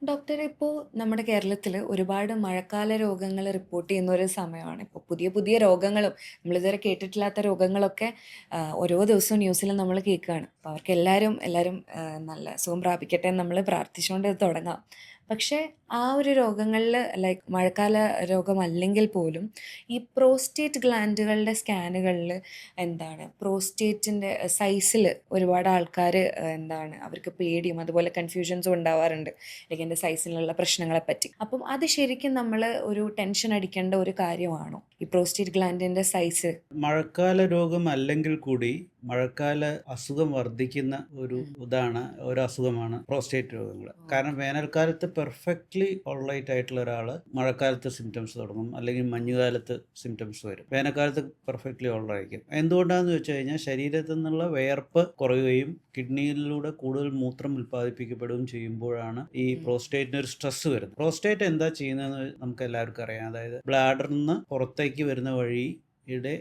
Doctor, ഇപ്പോൾ നമ്മുടെ കേരളത്തിൽ ഒരുപാട് മഴക്കാല രോഗങ്ങൾ റിപ്പോർട്ട് ചെയ്യുന്ന ഒരു സമയമാണ്. ഇപ്പോൾ പുതിയ പുതിയ രോഗങ്ങളും നമ്മളിതുവരെ കേട്ടിട്ടില്ലാത്ത രോഗങ്ങളൊക്കെ ഓരോ ദിവസവും ന്യൂസിൽ നമ്മൾ കേൾക്കുകയാണ്. അപ്പോൾ അവർക്ക് എല്ലാവരും എല്ലാവരും നല്ല സുഖം പ്രാപിക്കട്ടെ എന്ന് നമ്മൾ പ്രാർത്ഥിച്ചുകൊണ്ട് ഇത് തുടങ്ങാം. പക്ഷേ ആ ഒരു രോഗങ്ങളിൽ, ലൈക്ക് മഴക്കാല രോഗമല്ലെങ്കിൽ പോലും ഈ പ്രോസ്റ്റേറ്റ് ഗ്ലാൻഡുകളുടെ സ്കാനുകളിൽ പ്രോസ്റ്റേറ്റിൻ്റെ സൈസിൽ ഒരുപാട് ആൾക്കാർ അവർക്ക് പേടിയും അതുപോലെ കൺഫ്യൂഷൻസും ഉണ്ടാവാറുണ്ട്. ലൈക്ക് എൻ്റെ സൈസിലുള്ള പ്രശ്നങ്ങളെ പറ്റി. അപ്പം അത് ശരിക്കും നമ്മൾ ഒരു ടെൻഷൻ അടിക്കേണ്ട ഒരു കാര്യമാണോ, ഈ പ്രോസ്റ്റേറ്റ് ഗ്ലാൻഡിൻ്റെ സൈസ്? മഴക്കാല രോഗം അല്ലെങ്കിൽ കൂടി മഴക്കാല അസുഖം വർദ്ധിക്കുന്ന ഒരു അസുഖമാണ് പ്രോസ്റ്റേറ്റ് രോഗങ്ങൾ. കാരണം വേനൽക്കാലത്ത് പെർഫെക്റ്റ്ലി ഓൾറൈറ്റ് ആയിട്ടുള്ള ഒരാൾ മഴക്കാലത്ത് സിംറ്റംസ് തുടങ്ങും, അല്ലെങ്കിൽ മഞ്ഞുകാലത്ത് സിംറ്റംസ് വരും. വേനൽക്കാലത്ത് പെർഫെക്റ്റ്ലി ഓൾറൈറ്റ്. എന്തുകൊണ്ടാണെന്ന് വെച്ച് കഴിഞ്ഞാൽ ശരീരത്തിൽ നിന്നുള്ള വിയർപ്പ് കുറയുകയും കിഡ്നിയിലൂടെ കൂടുതൽ മൂത്രം ഉൽപ്പാദിപ്പിക്കപ്പെടുകയും ചെയ്യുമ്പോഴാണ് ഈ പ്രോസ്റ്റേറ്റിന് ഒരു സ്ട്രെസ് വരുന്നത്. പ്രോസ്റ്റേറ്റ് എന്താ ചെയ്യുന്നതെന്ന് നമുക്ക് എല്ലാവർക്കും അറിയാം. അതായത് ബ്ലാഡറിൽ നിന്ന് പുറത്തേക്ക് വരുന്ന വഴി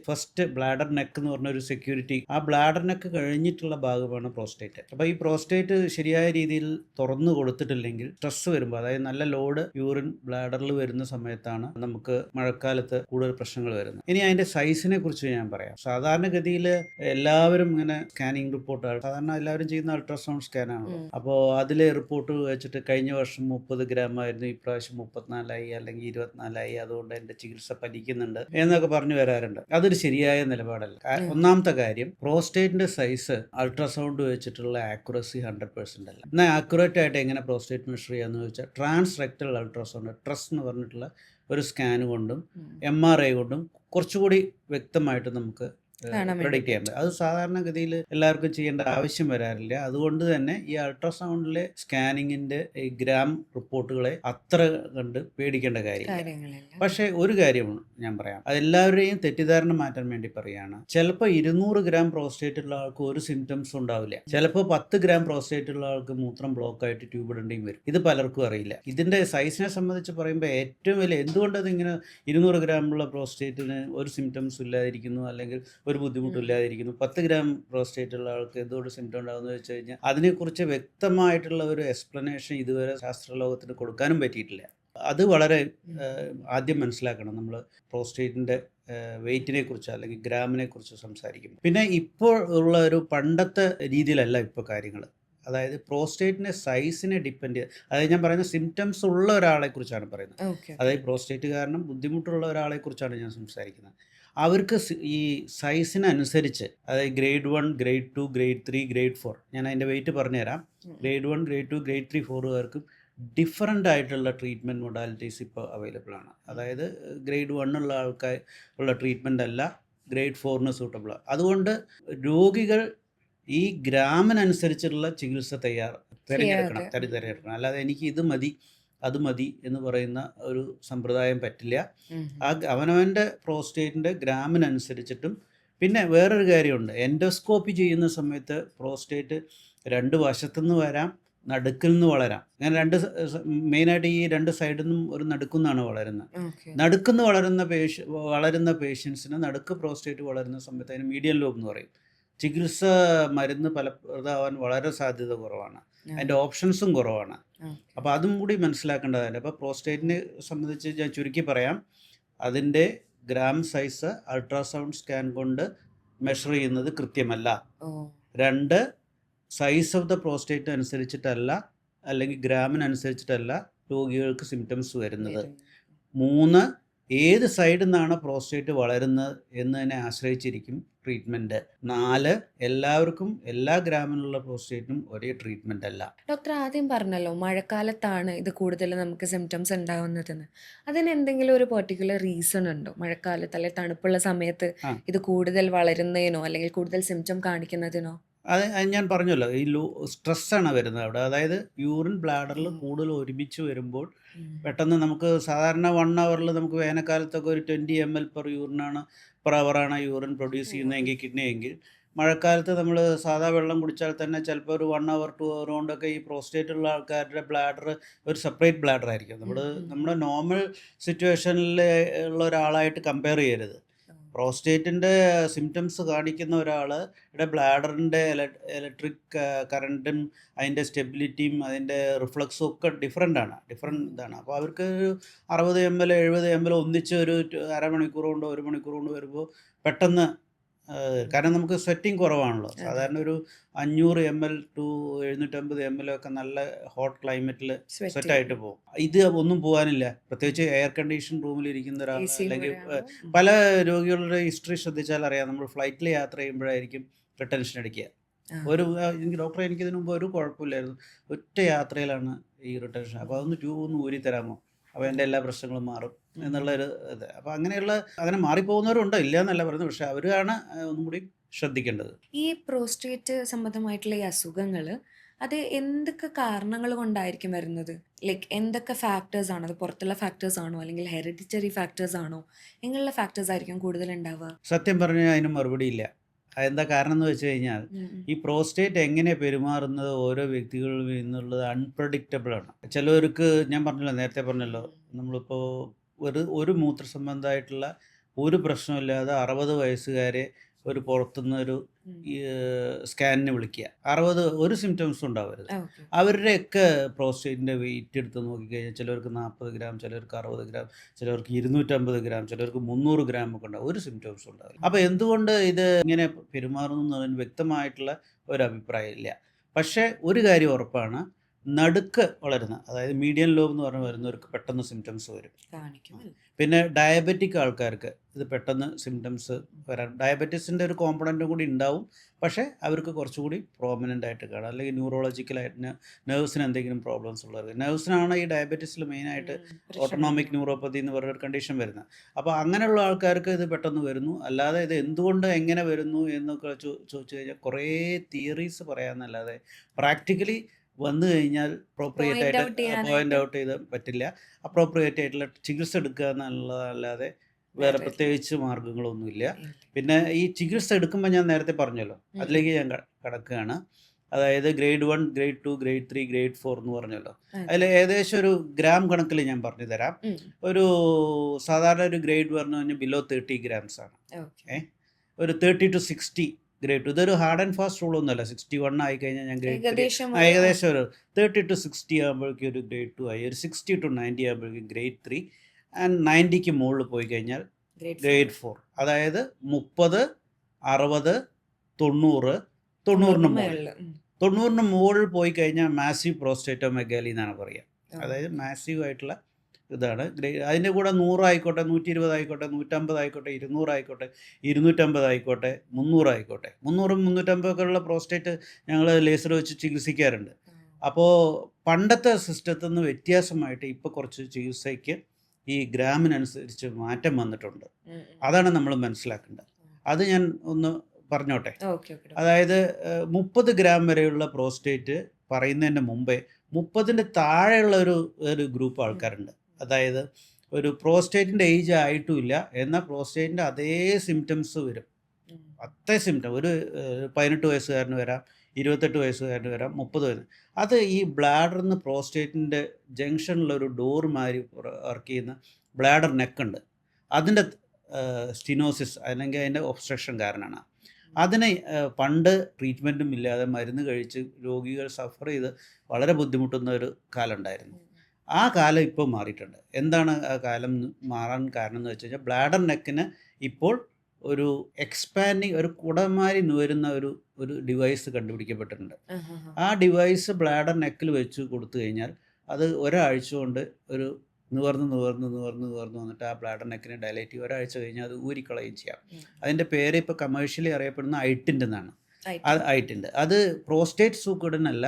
ഫസ്റ്റ് ബ്ലാഡർ നെക്ക് എന്ന് പറഞ്ഞ ഒരു സെക്യൂരിറ്റി, ആ ബ്ലാഡർ നെക്ക് കഴിഞ്ഞിട്ടുള്ള ഭാഗമാണ് പ്രോസ്റ്റേറ്റ്. അപ്പോൾ ഈ പ്രോസ്റ്റേറ്റ് ശരിയായ രീതിയിൽ തുറന്നു കൊടുത്തിട്ടില്ലെങ്കിൽ സ്ട്രെസ് വരുമ്പോൾ, അതായത് നല്ല ലോഡ് യൂറിൻ ബ്ലാഡറിൽ വരുന്ന സമയത്താണ് നമുക്ക് മഴക്കാലത്ത് കൂടുതൽ പ്രശ്നങ്ങൾ വരുന്നത്. ഇനി അതിന്റെ സൈസിനെ കുറിച്ച് ഞാൻ പറയാം. സാധാരണഗതിയിൽ എല്ലാവരും ഇങ്ങനെ സ്കാനിങ് റിപ്പോർട്ട്, സാധാരണ എല്ലാവരും ചെയ്യുന്ന അൾട്രാസൗണ്ട് സ്കാനാണ്. അപ്പോൾ അതിലെ റിപ്പോർട്ട് വെച്ചിട്ട് കഴിഞ്ഞ വർഷം 30 ഗ്രാം ആയിരുന്നു, ഇപ്രാവശ്യം 34ആയി അല്ലെങ്കിൽ 24ആയി, അതുകൊണ്ട് എന്റെ ചികിത്സ ഫലിക്കുന്നുണ്ട് എന്നൊക്കെ പറഞ്ഞു വരാറുണ്ട്. അതൊരു ശരിയായ നിലപാടല്ല. ഒന്നാമത്തെ കാര്യം, പ്രോസ്റ്റേറ്റിന്റെ സൈസ് അൾട്രാസൗണ്ട് വെച്ചിട്ടുള്ള ആക്യുറസി 100% അല്ല. എന്നാൽ ആക്യുറേറ്റ് ആയിട്ട് എങ്ങനെ പ്രോസ്റ്റേറ്റ് മെഷർ ചെയ്യാന്ന് ചോദിച്ചാൽ ട്രാൻസ് റെക്ടൽ അൾട്രാസൗണ്ട്, ട്രസ് എന്ന് പറഞ്ഞിട്ടുള്ള ഒരു സ്കാൻ കൊണ്ടും MRI കൊണ്ടും കുറച്ചുകൂടി വ്യക്തമായിട്ട് നമുക്ക് പ്രൊഡിക്റ്റ് ചെയ്യാൻ പറ്റും. അത് സാധാരണഗതിയിൽ എല്ലാവർക്കും ചെയ്യേണ്ട ആവശ്യം വരാറില്ല. അതുകൊണ്ട് തന്നെ ഈ അൾട്രാസൗണ്ടിലെ സ്കാനിങ്ങിന്റെ ഈ ഗ്രാം റിപ്പോർട്ടുകളെ അത്ര കണ്ട് പേടിക്കേണ്ട കാര്യമില്ല. പക്ഷേ ഒരു കാര്യം ഞാൻ പറയാം, അതെല്ലാവരെയും തെറ്റിദ്ധാരണ മാറ്റാൻ വേണ്ടി പറയുകയാണ്. ചിലപ്പോൾ 200 ഗ്രാം പ്രോസ്റ്റേറ്റ് ഉള്ള ആൾക്ക് ഒരു സിംറ്റംസ് ഉണ്ടാവില്ല. ചിലപ്പോൾ 10 ഗ്രാം പ്രോസ്റ്റേറ്റ് ഉള്ള ആൾക്ക് മൂത്രം ബ്ലോക്ക് ആയിട്ട് ട്യൂബ് ഇടേണ്ടിയും വരും. ഇത് പലർക്കും അറിയില്ല. ഇതിന്റെ സൈസിനെ സംബന്ധിച്ച് പറയുമ്പോൾ ഏറ്റവും വലിയ എന്തുകൊണ്ട് അതിങ്ങനെ 200 ഗ്രാമുള്ള പ്രോസ്റ്റേറ്റിന് ഒരു സിംറ്റംസ് ഇല്ലാതിരിക്കുന്നു, അല്ലെങ്കിൽ ഒരു ബുദ്ധിമുട്ടില്ലാതിരിക്കുന്നു, 10 ഗ്രാം പ്രോസ്റ്റേറ്റ് ഉള്ള ആൾക്ക് എന്തുകൊണ്ട് സിംറ്റം ഉണ്ടാകുന്ന വെച്ച് കഴിഞ്ഞാൽ അതിനെക്കുറിച്ച് വ്യക്തമായിട്ടുള്ള ഒരു എക്സ്പ്ലനേഷൻ ഇതുവരെ ശാസ്ത്രലോകത്തിന് കൊടുക്കാനും പറ്റിയിട്ടില്ല. അത് വളരെ ആദ്യം മനസ്സിലാക്കണം നമ്മൾ പ്രോസ്റ്റേറ്റിന്റെ വെയിറ്റിനെ കുറിച്ച് അല്ലെങ്കിൽ ഗ്രാമിനെ കുറിച്ച് സംസാരിക്കും. പിന്നെ ഇപ്പോൾ ഉള്ള ഒരു പണ്ടത്തെ രീതിയിലല്ല ഇപ്പോൾ കാര്യങ്ങൾ. അതായത് പ്രോസ്റ്റേറ്റിന്റെ സൈസിനെ ഡിപ്പെൻഡ് ചെയ്ത്, അതായത് ഞാൻ പറയുന്ന സിംറ്റംസ് ഉള്ള ഒരാളെ കുറിച്ചാണ് പറയുന്നത്. അതായത് പ്രോസ്റ്റേറ്റ് കാരണം ബുദ്ധിമുട്ടുള്ള ഒരാളെ കുറിച്ചാണ് ഞാൻ സംസാരിക്കുന്നത്. അവർക്ക് ഈ സൈസിനനുസരിച്ച്, അതായത് ഗ്രേഡ് 1, ഗ്രേഡ് 2, ഗ്രേഡ് 3, ഗ്രേഡ് 4, ഞാൻ അതിൻ്റെ വെയിറ്റ് പറഞ്ഞുതരാം. ഗ്രേഡ് 1, ഗ്രേഡ് 2, ഗ്രേഡ് 3, 4 പേർക്കും ഡിഫറൻ്റ് ആയിട്ടുള്ള ട്രീറ്റ്മെൻറ്റ് മൊഡാലിറ്റീസ് ഇപ്പോൾ അവൈലബിൾ ആണ്. അതായത് ഗ്രേഡ് 1 ഉള്ള ആൾക്കാർ ഉള്ള ട്രീറ്റ്മെൻ്റ് അല്ല ഗ്രേഡ് 4ന് സൂട്ടബിൾ. അതുകൊണ്ട് രോഗികൾ ഈ ഗ്രാമിനനുസരിച്ചുള്ള ചികിത്സ തിരഞ്ഞെടുക്കണം. അല്ലാതെ എനിക്ക് ഇത് മതി അത് മതി എന്ന് പറയുന്ന ഒരു സമ്പ്രദായം പറ്റില്ല. അവനവൻ്റെ പ്രോസ്റ്റേറ്റിൻ്റെ ഗ്രാമിനനുസരിച്ചിട്ടും. പിന്നെ വേറൊരു കാര്യമുണ്ട്, എൻഡോസ്കോപ്പി ചെയ്യുന്ന സമയത്ത് പ്രോസ്റ്റേറ്റ് 2 വശത്തുനിന്ന് വരാം, നടുക്കിൽ നിന്ന് വളരാം. അങ്ങനെ മെയിനായിട്ട് ഈ 2 സൈഡിൽ നിന്നും ഒരു നടുക്കുന്നാണ് വളരുന്നത്. നടുക്കുന്ന് വളരുന്ന പേഷ്യൻസിന്, നടുക്ക് പ്രോസ്റ്റേറ്റ് വളരുന്ന സമയത്ത് അതിന് മീഡിയൻ ലോബ് എന്ന് പറയും. ചികിത്സ മരുന്ന് ഫലപ്രദമാവാൻ വളരെ സാധ്യത കുറവാണ്, അതിൻ്റെ ഓപ്ഷൻസും കുറവാണ്. അപ്പോൾ അതും കൂടി മനസ്സിലാക്കേണ്ടതല്ലേ. അപ്പോൾ പ്രോസ്റ്റേറ്റിനെ സംബന്ധിച്ച് ഞാൻ ചുരുക്കി പറയാം, അതിൻ്റെ ഗ്രാം സൈസ് അൾട്രാസൗണ്ട് സ്കാൻ കൊണ്ട് മെഷർ ചെയ്യുന്നത് കൃത്യമല്ല. 2, സൈസ് ഓഫ് ദ പ്രോസ്റ്റേറ്റ് അനുസരിച്ചിട്ടല്ല, അല്ലെങ്കിൽ ഗ്രാമിനനുസരിച്ചിട്ടല്ല രോഗികൾക്ക് സിംറ്റംസ് വരുന്നത്. 3, ഏത് സൈഡിൽ നിന്നാണ് പ്രോസ്റ്റേറ്റ് വളരുന്നത് എന്നതിനെ ആശ്രയിച്ചിരിക്കും ട്രീറ്റ്മെൻറ്റ്. 4, എല്ലാവർക്കും എല്ലാ ഗ്രാമിനുള്ള പ്രോസ്റ്റേറ്റിനും ഒരേ ട്രീറ്റ്മെൻ്റ് അല്ല. ഡോക്ടർ ആദ്യം പറഞ്ഞല്ലോ മഴക്കാലത്താണ് ഇത് കൂടുതൽ നമുക്ക് സിംറ്റംസ് ഉണ്ടാവുന്നതെന്ന്. അതിന് എന്തെങ്കിലും ഒരു പെർട്ടിക്കുലർ റീസൺ ഉണ്ടോ? മഴക്കാലത്ത് അല്ലെങ്കിൽ തണുപ്പുള്ള സമയത്ത് ഇത് കൂടുതൽ വളരുന്നതിനോ അല്ലെങ്കിൽ കൂടുതൽ സിംറ്റം കാണിക്കുന്നതിനോ? അത് ഞാൻ പറഞ്ഞല്ലോ, ഈ സ്ട്രെസ്സാണ് വരുന്നത് അവിടെ. അതായത് യൂറിൻ ബ്ലാഡറിൽ കൂടുതൽ ഒരുമിച്ച് വരുമ്പോൾ പെട്ടെന്ന് നമുക്ക് സാധാരണ 1 ഹവറിൽ നമുക്ക് വേനൽക്കാലത്തൊക്കെ ഒരു 20 ml പെർ ഹവറാണ് യൂറിൻ പ്രൊഡ്യൂസ് ചെയ്യുന്നതെങ്കിൽ കിഡ്നിയെങ്കിൽ, മഴക്കാലത്ത് നമ്മൾ സാധാ വെള്ളം കുടിച്ചാൽ തന്നെ ചിലപ്പോൾ ഒരു 1 ഹവർ 2 ഹവർ കൊണ്ടൊക്കെ ഈ പ്രോസ്റ്റേറ്റ് ഉള്ള ആൾക്കാരുടെ ബ്ലാഡർ ഒരു സെപ്പറേറ്റ് ബ്ലാഡർ ആയിരിക്കും. നമ്മുടെ നോർമൽ സിറ്റുവേഷനിൽ ഉള്ള ഒരാളായിട്ട് കമ്പയർ ചെയ്യരുത്. പ്രോസ്റ്റേറ്റിൻ്റെ സിംറ്റംസ് കാണിക്കുന്ന ഒരാളുടെ ബ്ലാഡറിൻ്റെ ഇലക്ട്രിക് കറണ്ടും അതിൻ്റെ സ്റ്റെബിലിറ്റിയും അതിൻ്റെ റിഫ്ലക്സും ഒക്കെ ഡിഫറെൻ്റ് ഇതാണ്. അപ്പോൾ അവർക്ക് 60 ml 70 ml ഒന്നിച്ച് ഒരു അരമണിക്കൂർ കൊണ്ടോ 1 മണിക്കൂർ കൊണ്ട് വരുമ്പോൾ പെട്ടെന്ന് കാരണം നമുക്ക് സ്വെറ്റിംഗ് കുറവാണല്ലോ. സാധാരണ ഒരു 500 ml ടു 750 ml ഒക്കെ നല്ല ഹോട്ട് ക്ലൈമറ്റിൽ സ്വെറ്റായിട്ട് പോകും. ഇത് ഒന്നും പോകാനില്ല. പ്രത്യേകിച്ച് എയർ കണ്ടീഷൻ റൂമിൽ ഇരിക്കുന്ന ഒരാൾ അല്ലെങ്കിൽ പല രോഗികളുടെ ഹിസ്റ്ററി ശ്രദ്ധിച്ചാൽ അറിയാം. നമ്മൾ ഫ്ലൈറ്റിൽ യാത്ര ചെയ്യുമ്പോഴായിരിക്കും റിട്ടൻഷൻ അടിക്കുക. എനിക്ക് ഡോക്ടറെ എനിക്കിതിനു മുമ്പ് ഒരു കുഴപ്പമില്ലായിരുന്നു, ഒറ്റ യാത്രയിലാണ് ഈ റിട്ടൻഷൻ. അപ്പോൾ അതൊന്ന് ട്യൂബ് ഒന്ന് ഊരി തരാമോ, അപ്പോൾ എൻ്റെ എല്ലാ പ്രശ്നങ്ങളും മാറും എന്നുള്ളൊരു ഇത്. അപ്പോൾ അങ്ങനെ മാറിപ്പോകുന്നവരുണ്ട്, ഇല്ല എന്നല്ല പറയുന്നത്. പക്ഷെ അവരാണ് ഒന്നും കൂടി ശ്രദ്ധിക്കേണ്ടത്. ഈ പ്രോസ്റ്റേറ്റ് സംബന്ധമായിട്ടുള്ള ഈ അസുഖങ്ങൾ അത് എന്തൊക്കെ കാരണങ്ങൾ കൊണ്ടായിരിക്കും വരുന്നത്? ലൈക്ക് എന്തൊക്കെ ഫാക്ടേഴ്സ് ആണ് അത്? പുറത്തുള്ള ഫാക്ടേഴ്സ് ആണോ അല്ലെങ്കിൽ ഹെറിഡിറ്ററി ഫാക്ടേഴ്സ് ആണോ? എങ്ങനെയുള്ള ഫാക്ടേഴ്സ് ആയിരിക്കും കൂടുതൽ ഉണ്ടാവുക? സത്യം പറഞ്ഞാൽ അതിന് മറുപടി ഇല്ല. അതെന്താ കാരണം എന്ന് വെച്ച് കഴിഞ്ഞാൽ ഈ പ്രോസ്റ്റേറ്റ് എങ്ങനെ പെരുമാറുന്നത് ഓരോ വ്യക്തികളിൽ നിന്നുള്ളത് അൺപ്രഡിക്റ്റബിൾ ആണ്. ചിലവർക്ക് ഞാൻ പറഞ്ഞല്ലോ, നേരത്തെ പറഞ്ഞല്ലോ, നമ്മളിപ്പോൾ ഒരു മൂത്ര സംബന്ധമായിട്ടുള്ള ഒരു പ്രശ്നമില്ലാതെ 60 വയസ്സുകാരെ ഒരു പുറത്തുനിന്ന് ഒരു സ്കാനിന് വിളിക്കുക, 60 ഒരു സിംറ്റംസും ഉണ്ടാവരുത്. അവരുടെയൊക്കെ പ്രോസ്റ്റേറ്റിൻ്റെ വെയിറ്റ് എടുത്ത് നോക്കിക്കഴിഞ്ഞാൽ ചിലവർക്ക് 40 ഗ്രാം, ചിലർക്ക് 60 ഗ്രാം, ചിലർക്ക് 250 ഗ്രാം, ചിലർക്ക് 300 ഗ്രാം ഒക്കെ ഉണ്ടാവും, ഒരു സിംറ്റംസും ഉണ്ടാവില്ല. അപ്പോൾ എന്തുകൊണ്ട് ഇത് ഇങ്ങനെ പെരുമാറുന്നു എന്നതിന് വ്യക്തമായിട്ടുള്ള ഒരു അഭിപ്രായം ഇല്ല. പക്ഷേ ഒരു കാര്യം ഉറപ്പാണ്, നടുക്ക് വളരുന്ന, അതായത് മീഡിയൻ ലോബ് എന്ന് പറഞ്ഞ് വരുന്നവർക്ക് പെട്ടെന്ന് സിംറ്റംസ് വരും. പിന്നെ ഡയബറ്റിക് ആൾക്കാർക്ക് ഇത് പെട്ടെന്ന് സിംറ്റംസ് വരാൻ ഡയബറ്റീസിൻ്റെ ഒരു കോമ്പണൻറ്റും കൂടി ഉണ്ടാവും. പക്ഷേ അവർക്ക് കുറച്ചുകൂടി പ്രോമിനൻ്റ് ആയിട്ട് കാണാം. അല്ലെങ്കിൽ ന്യൂറോളജിക്കലായിട്ട് നെർവ്സിന് എന്തെങ്കിലും പ്രോബ്ലംസ് ഉള്ളവർക്ക്, നെർവ്സിനാണ് ഈ ഡയബറ്റീസിൽ മെയിനായിട്ട് ഓട്ടോണോമിക് ന്യൂറോപ്പതി എന്ന് പറഞ്ഞൊരു കണ്ടീഷൻ വരുന്നത്. അപ്പോൾ അങ്ങനെയുള്ള ആൾക്കാർക്ക് ഇത് പെട്ടെന്ന് വരുന്നു. അല്ലാതെ ഇത് എന്തുകൊണ്ട് എങ്ങനെ വരുന്നു എന്നൊക്കെ ചോദിച്ചു കഴിഞ്ഞാൽ കുറേ തിയറീസ് പറയാമെന്നല്ലാതെ പ്രാക്ടിക്കലി വന്നു കഴിഞ്ഞാൽ അപ്രോപ്രിയേറ്റ് ആയിട്ട് പോയിൻ്റ് ഔട്ട് ചെയ്ത് പറ്റില്ല. അപ്രോപ്രിയേറ്റ് ആയിട്ടുള്ള ചികിത്സ എടുക്കുക എന്നുള്ളതല്ലാതെ വേറെ പ്രത്യേകിച്ച് മാർഗങ്ങളൊന്നുമില്ല. പിന്നെ ഈ ചികിത്സ എടുക്കുമ്പോൾ ഞാൻ നേരത്തെ പറഞ്ഞല്ലോ, അതിലേക്ക് ഞാൻ കടക്കുകയാണ്. അതായത് ഗ്രേഡ് 1, ഗ്രേഡ് 2, ഗ്രേഡ് 3, ഗ്രേഡ് 4 എന്ന് പറഞ്ഞല്ലോ. അതിൽ ഏകദേശം ഒരു ഗ്രാം കണക്കിൽ ഞാൻ പറഞ്ഞു തരാം. ഒരു സാധാരണ ഒരു ഗ്രേഡ് പറഞ്ഞു കഴിഞ്ഞാൽ ബിലോ 30 grams ആണ്. ഒരു 30 to 60 ഗ്രേഡ് 2. ഇതൊരു ഹാർഡ് ആൻഡ് ഫാസ്റ്റ് റൂൾ ഒന്നുമല്ല. 61 ആയി കഴിഞ്ഞാൽ ഞാൻ ഗ്രേഡ് 3, ഏകദേശം ഒരു 30 to 60 ആകുമ്പോഴേക്കും ഒരു ഗ്രേഡ് 2 ആയി. ഒരു 60 to 90 ആകുമ്പോഴേക്കും ഗ്രേഡ് 3, ആൻഡ് 90ക്ക് മുകളിൽ പോയി കഴിഞ്ഞാൽ ഗ്രേഡ് 4. അതായത് 30, 60, 90, 90ന് മുകളിൽ പോയി കഴിഞ്ഞാൽ മാസീവ് പ്രോസ്റ്റേറ്റോമെഗാലി എന്നാണ് പറയുക. അതായത് മാസീവ് ആയിട്ടുള്ള ഇതാണ്. അതിൻ്റെ കൂടെ 100 ആയിക്കോട്ടെ, 120 ആയിക്കോട്ടെ, 150 ആയിക്കോട്ടെ, 200 ആയിക്കോട്ടെ, 250 ആയിക്കോട്ടെ, 300 ആയിക്കോട്ടെ. 300, 350 ഒക്കെ ഉള്ള പ്രോസ്റ്റേറ്റ് ഞങ്ങൾ ലേസർ വെച്ച് ചികിത്സിക്കാറുണ്ട്. അപ്പോൾ പണ്ടത്തെ സിസ്റ്റത്തിൽ നിന്ന് വ്യത്യാസമായിട്ട് ഇപ്പോൾ കുറച്ച് ചികിത്സയ്ക്ക് ഈ ഗ്രാമിനനുസരിച്ച് മാറ്റം വന്നിട്ടുണ്ട്. അതാണ് നമ്മൾ മനസ്സിലാക്കേണ്ടത്. അത് ഞാൻ ഒന്ന് പറഞ്ഞോട്ടെ. അതായത് 30 ഗ്രാം വരെയുള്ള പ്രോസ്റ്റേറ്റ് പറയുന്നതിന് മുമ്പേ 30ൻ്റെ താഴെയുള്ള ഒരു ഗ്രൂപ്പ് ആൾക്കാരുണ്ട്. അതായത് ഒരു പ്രോസ്റ്റേറ്റിൻ്റെ ഏജ് ആയിട്ടുമില്ല, എന്നാൽ പ്രോസ്റ്റേറ്റിൻ്റെ അതേ സിംറ്റംസ് വരും. അത്രേ സിംറ്റം ഒരു 18 വയസ്സുകാരന് വരാം, 28 വയസ്സുകാരന് വരാം, 30 വയസ്സ്. അത് ഈ ബ്ലാഡറിന്ന് പ്രോസ്റ്റേറ്റിൻ്റെ ജംഗ്ഷനിലൊരു ഡോർ മാതിരി വർക്ക് ചെയ്യുന്ന ബ്ലാഡർ നെക്കുണ്ട്. അതിൻ്റെ സ്റ്റിനോസിസ് അല്ലെങ്കിൽ അതിൻ്റെ ഒബ്സ്ട്രക്ഷൻ കാരണമാണ്. അതിന് പണ്ട് ട്രീറ്റ്മെൻറ്റും ഇല്ലാതെ മരുന്ന് കഴിച്ച് രോഗികൾ സഫർ ചെയ്ത് വളരെ ബുദ്ധിമുട്ടുന്ന ഒരു കാലം ഉണ്ടായിരുന്നു. ആ കാലം ഇപ്പോൾ മാറിയിട്ടുണ്ട്. എന്താണ് ആ കാലം മാറാൻ കാരണം എന്ന് വെച്ച് കഴിഞ്ഞാൽ ബ്ലാഡർ നെക്കിന് ഇപ്പോൾ ഒരു എക്സ്പാൻഡിങ്, ഒരു കുടമാരി നുവരുന്ന ഒരു ഡിവൈസ് കണ്ടുപിടിക്കപ്പെട്ടിട്ടുണ്ട്. ആ ഡിവൈസ് ബ്ലാഡർ നെക്കിൽ വെച്ച് കൊടുത്തു കഴിഞ്ഞാൽ അത് ഒരാഴ്ച കൊണ്ട് ഒരു നിവർന്ന് വന്നിട്ട് ആ ബ്ലാഡർ നെക്കിനെ ഡയലേറ്റ് ചെയ്യും. ഒരാഴ്ച കഴിഞ്ഞാൽ അത് ഊരിക്കളയും ചെയ്യാം. അതിൻ്റെ പേര് ഇപ്പോൾ കമേഴ്ഷ്യലി അറിയപ്പെടുന്ന ഐറ്റിൻ്റ് എന്നാണ്. ഐറ്റിൻ്റ് അത് പ്രോസ്റ്റേറ്റ് സൂക്കോഡിനല്ല,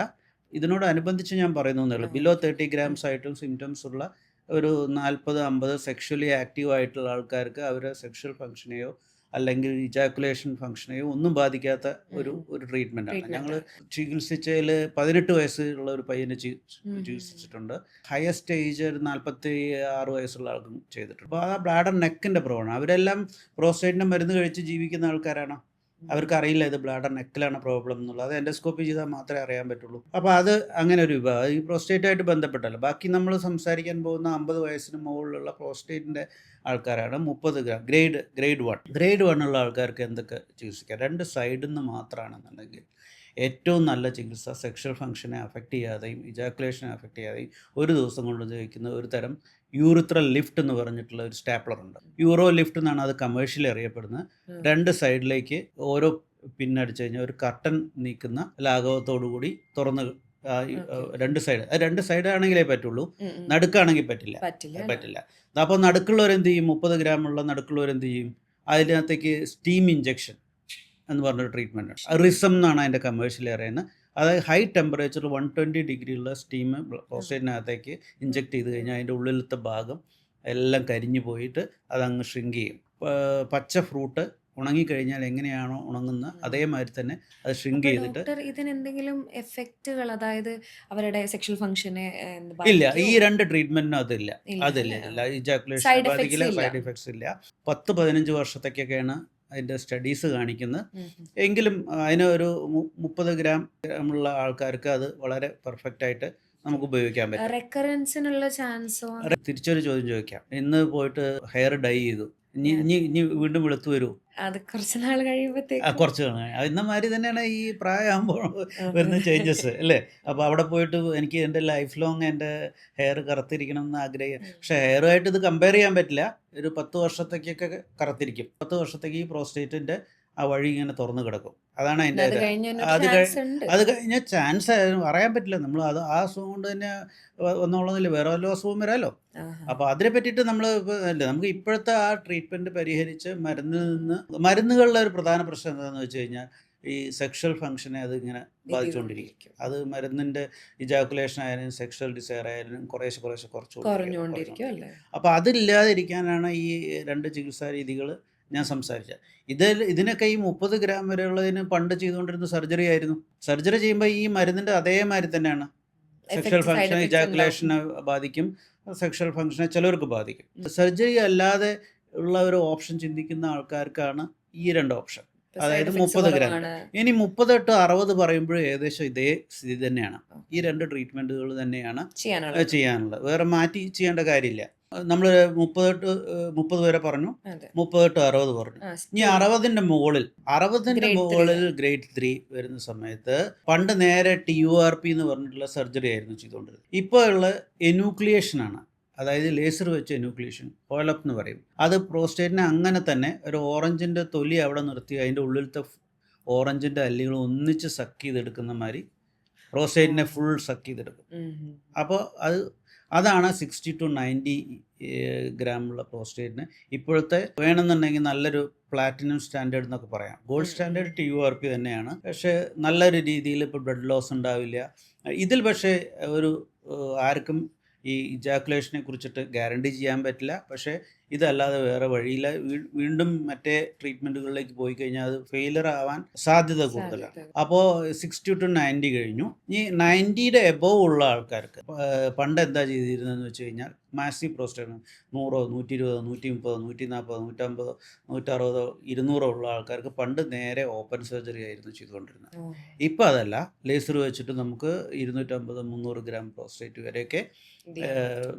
ഇതിനോടനുബന്ധിച്ച് ഞാൻ പറയുന്നതേ ഉള്ളൂ. ബിലോ 30 grams ആയിട്ടും സിംറ്റംസ് ഉള്ള ഒരു 40-50 സെക്ഷലി ആക്റ്റീവ് ആയിട്ടുള്ള ആൾക്കാർക്ക് അവരുടെ സെക്ഷൽ ഫങ്ഷനെയോ അല്ലെങ്കിൽ ഇജാക്കുലേഷൻ ഫങ്ഷനെയോ ഒന്നും ബാധിക്കാത്ത ഒരു ട്രീറ്റ്മെൻറ്റാണ്. ഞങ്ങൾ ചികിത്സിച്ചതിൽ 18 വയസ്സുള്ള ഒരു പയ്യനെ ചികിത്സിച്ചിട്ടുണ്ട്. ഹയസ്റ്റ് ഏജ് ഒരു 46 വയസ്സുള്ള ആൾക്കും ചെയ്തിട്ടുണ്ട്. അപ്പോൾ ആ ബ്ലാഡർ നെക്കിൻ്റെ പ്രോബ്ലം. അവരെല്ലാം പ്രോസ്റ്റേറ്റിൻ്റെ മരുന്ന് കഴിച്ച് ജീവിക്കുന്ന ആൾക്കാരാണ്. അവർക്കറിയില്ല ഇത് ബ്ലാഡർ നെക്കിലാണ് പ്രോബ്ലം എന്നുള്ളത്. അത് എൻഡോസ്കോപ്പി ചെയ്താൽ മാത്രമേ അറിയാൻ പറ്റുള്ളൂ. അപ്പോൾ അത് അങ്ങനെ ഒരു വിഭാഗം ഈ പ്രോസ്റ്റേറ്റായിട്ട് ബന്ധപ്പെട്ടല്ല. ബാക്കി നമ്മൾ സംസാരിക്കാൻ പോകുന്ന 50 വയസ്സിന് മുകളിലുള്ള പ്രോസ്റ്റേറ്റിൻ്റെ ആൾക്കാരാണ്. 30 ഗ്രാം ഗ്രേഡ് 1 ഉള്ള ആൾക്കാർക്ക് എന്തൊക്കെ ചികിത്സിക്കാം? 2 സൈഡിൽ നിന്ന് മാത്രമാണെന്നുണ്ടെങ്കിൽ ഏറ്റവും നല്ല ചികിത്സ സെക്ഷൽ ഫംഗ്ഷനെ അഫക്റ്റ് ചെയ്യാതെയും ഇജാക്കുലേഷനെ അഫക്റ്റ് ചെയ്യാതെയും ഒരു ദിവസം കൊണ്ട് ഉപയോഗിക്കുന്ന ഒരു തരം യൂറിത്രൽ ലിഫ്റ്റ് എന്ന് പറഞ്ഞിട്ടുള്ള ഒരു സ്റ്റാപ്ലർ ഉണ്ട്. യൂറോ ലിഫ്റ്റ് എന്നാണ് അത് കമേഴ്ഷ്യലി അറിയപ്പെടുന്നത്. 2 സൈഡിലേക്ക് ഓരോ പിന്നടിച്ചു കഴിഞ്ഞാൽ ഒരു കർട്ടൻ നീക്കുന്ന ലാഘവത്തോടു കൂടി തുറന്ന് 2 സൈഡ് ആണെങ്കിലേ പറ്റുള്ളൂ. നടുക്കാണെങ്കിൽ പറ്റില്ല. അപ്പോൾ നടുക്കുള്ളവരെന്ത് ചെയ്യും? 30 ഗ്രാമുള്ള നടുക്കുള്ളവരെന്ത് ചെയ്യും? അതിനകത്തേക്ക് സ്റ്റീം ഇഞ്ചക്ഷൻ എന്ന് പറഞ്ഞൊരു ട്രീറ്റ്മെൻറ്റ് ഉണ്ട്. റിസം എന്നാണ് അതിൻ്റെ കമേഴ്ഷ്യലി അറിയുന്നത്. അതായത് ഹൈ ടെമ്പറേച്ചർ 120 ഡിഗ്രിയുള്ള സ്റ്റീം പ്രോസ്റ്റേറ്റിനകത്തേക്ക് ഇഞ്ചെക്ട് ചെയ്ത് കഴിഞ്ഞാൽ അതിൻ്റെ ഉള്ളിലത്തെ ഭാഗം എല്ലാം കരിഞ്ഞു പോയിട്ട് അതങ്ങ് ഷ്രിങ്ക് ചെയ്യും. പച്ച ഫ്രൂട്ട് ഉണങ്ങിക്കഴിഞ്ഞാൽ എങ്ങനെയാണോ ഉണങ്ങുന്നത് അതേമാതിരി തന്നെ അത് ഷ്രിങ്ക് ചെയ്തിട്ട്. ഇതിനെന്തെങ്കിലും എഫക്റ്റുകൾ, അതായത് അവരുടെ സെക്ഷൽ ഫംഗ്ഷനെ ഇല്ല, ഈ 2 ട്രീറ്റ്മെന്റിനും അതില്ല. ഇജാക്കുലേഷൻ ബാധിക്കില്ല, സൈഡ് എഫക്ട്സ് ഇല്ല. 10-15 വർഷത്തേക്കൊക്കെയാണ് അതിൻ്റെ സ്റ്റഡീസ് കാണിക്കുന്നത്. എങ്കിലും അതിന് ഒരു 30 ഗ്രാം ഉള്ള ആൾക്കാർക്ക് അത് വളരെ പെർഫെക്റ്റ് ആയിട്ട് നമുക്ക് ഉപയോഗിക്കാൻ പറ്റും. റെക്കറൻസിനുള്ള ചാൻസോ? തിരിച്ചൊരു ചോദ്യം ചോദിക്കാം. ഇന്ന് പോയിട്ട് ഹെയർ ഡൈ ചെയ്തു, ഇനി വീണ്ടും വെളുത്തു വരൂ? അത് കുറച്ച് നാൾ കഴിയുമ്പോഴത്തേക്ക് കുറച്ച് ഇന്ന മാതിരി തന്നെയാണ് ഈ പ്രായമാകുമ്പോൾ വരുന്ന ചേഞ്ചസ് അല്ലേ. അപ്പോൾ അവിടെ പോയിട്ട് എനിക്ക് എൻ്റെ ലൈഫ് ലോങ് എൻ്റെ ഹെയർ കറുത്തിരിക്കണം എന്ന് ആഗ്രഹിക്കുക. പക്ഷേ ഹെയറുമായിട്ട് ഇത് കമ്പയർ ചെയ്യാൻ പറ്റില്ല. ഒരു 10 വർഷത്തേക്കൊക്കെ കറുത്തിരിക്കും. 10 വർഷത്തേക്ക് ഈ പ്രോസ്റ്റേറ്റിൻ്റെ ആ വഴി ഇങ്ങനെ തുറന്നു കിടക്കും. അതാണ് അതിൻ്റെ അത് കഴിഞ്ഞാൽ ചാൻസ് പറയാൻ പറ്റില്ല. നമ്മൾ അത് ആ അസുഖം കൊണ്ട് തന്നെ ഒന്നുള്ളതില്ല, വേറെ വല്ല അസുഖം വരാമല്ലോ. അപ്പോൾ അതിനെ പറ്റിയിട്ട് നമ്മൾ നമുക്ക് ഇപ്പോഴത്തെ ആ ട്രീറ്റ്മെൻറ്റ് പരിഹരിച്ച് മരുന്നുകളുടെ ഒരു പ്രധാന പ്രശ്നം എന്താണെന്ന് വെച്ച് കഴിഞ്ഞാൽ ഈ സെക്ഷൽ ഫംഗ്ഷനെ അത് ഇങ്ങനെ ബാധിച്ചുകൊണ്ടിരിക്കും. അത് മരുന്നിൻ്റെ ഇജാക്കുലേഷൻ ആയാലും സെക്ഷൽ ഡിസയർ ആയാലും കുറേശ്ശെ കുറച്ചുകൊണ്ടിരിക്കും. അപ്പോൾ അതില്ലാതിരിക്കാനാണ് ഈ 2 ചികിത്സാ രീതികൾ ഞാൻ സംസാരിച്ചത്. ഇതിനൊക്കെ ഈ 30 ഗ്രാം വരെയുള്ളതിന് പണ്ട് ചെയ്തുകൊണ്ടിരുന്ന സർജറി ആയിരുന്നു. സർജറി ചെയ്യുമ്പോൾ ഈ മരുന്നിൻ്റെ അതേമാതിരി തന്നെയാണ് സെക്ഷൽ ഫംഗ്ഷൻ, ഇജാക്കുലേഷനെ ബാധിക്കും, സെക്ഷൽ ഫംഗ്ഷനെ ചിലവർക്ക് ബാധിക്കും. സർജറി അല്ലാതെ ഉള്ള ഒരു ഓപ്ഷൻ ചിന്തിക്കുന്ന ആൾക്കാർക്കാണ് ഈ 2 ഓപ്ഷൻ. അതായത് 30 ഗ്രാം. ഇനി 30 to 60 പറയുമ്പോഴും ഏകദേശം ഇതേ സ്ഥിതി തന്നെയാണ്. ഈ 2 ട്രീറ്റ്മെൻറ്റുകൾ തന്നെയാണ് ചെയ്യാനുള്ളത്. വേറെ മാറ്റി ചെയ്യേണ്ട കാര്യമില്ല. നമ്മൾ 30 വരെ പറഞ്ഞു, 30 to 60 പറഞ്ഞു. ഇനി 60ന്റെ മുകളിൽ ഗ്രേഡ് 3 വരുന്ന സമയത്ത് പണ്ട് നേരെ TURP എന്ന് പറഞ്ഞിട്ടുള്ള സർജറി ആയിരുന്നു ചെയ്തുകൊണ്ടിരുന്നത്. ഇപ്പോൾ ഉള്ള എനൂക്ലിയേഷൻ ആണ്. അതായത് ലേസർ വെച്ച് എനൂക്ലിയേഷൻ, ഓയിലപ്പ് എന്ന് പറയും. അത് പ്രോസ്റ്റേറ്റിനെ അങ്ങനെ തന്നെ ഒരു ഓറഞ്ചിൻ്റെ തൊലി അവിടെ നിർത്തി അതിൻ്റെ ഉള്ളിലത്തെ ഓറഞ്ചിൻ്റെ അല്ലികൾ ഒന്നിച്ച് സക്ക് ചെയ്തെടുക്കുന്ന മാതിരി പ്രോസ്റ്റേറ്റിനെ ഫുൾ സക്ക് ചെയ്തെടുക്കും. അപ്പോൾ അതാണ് 60 to 90 ഗ്രാമുള്ള പ്രോസ്റ്റേറ്റിന് ഇപ്പോഴത്തെ വേണമെന്നുണ്ടെങ്കിൽ നല്ലൊരു പ്ലാറ്റിനം സ്റ്റാൻഡേർഡ് എന്നൊക്കെ പറയാം. ഗോൾഡ് സ്റ്റാൻഡേർഡ് TURP തന്നെയാണ്. പക്ഷേ നല്ലൊരു രീതിയിൽ ഇപ്പോൾ ബ്ലഡ് ലോസ് ഉണ്ടാവില്ല ഇതിൽ. പക്ഷേ ആർക്കും ഈ ഇജാക്കുലേഷനെ കുറിച്ചിട്ട് ഗ്യാരണ്ടി ചെയ്യാൻ പറ്റില്ല. പക്ഷേ ഇതല്ലാതെ വേറെ വഴിയില്ല. വീണ്ടും മറ്റേ ട്രീറ്റ്മെൻറ്റുകളിലേക്ക് പോയി കഴിഞ്ഞാൽ അത് ഫെയിലർ ആവാൻ സാധ്യത കൂടുതലാണ്. അപ്പോൾ 60 to 90 കഴിഞ്ഞു. ഈ 90യുടെ എബോവ് ഉള്ള ആൾക്കാർക്ക് പണ്ട് എന്താ ചെയ്തിരുന്നതെന്ന് വെച്ച് കഴിഞ്ഞാൽ മാസീവ് പ്രോസ്റ്റേറ്റ് 100, 120, 130, 140, 150, 160, 200 ഉള്ള ആൾക്കാർക്ക് പണ്ട് നേരെ ഓപ്പൺ സർജറി ആയിരുന്നു ചെയ്തുകൊണ്ടിരുന്നത്. ഇപ്പോൾ അതല്ല, ലേസർ വെച്ചിട്ട് നമുക്ക് 250, 300 ഗ്രാം പ്രോസ്റ്റേറ്റ് വരെയൊക്കെ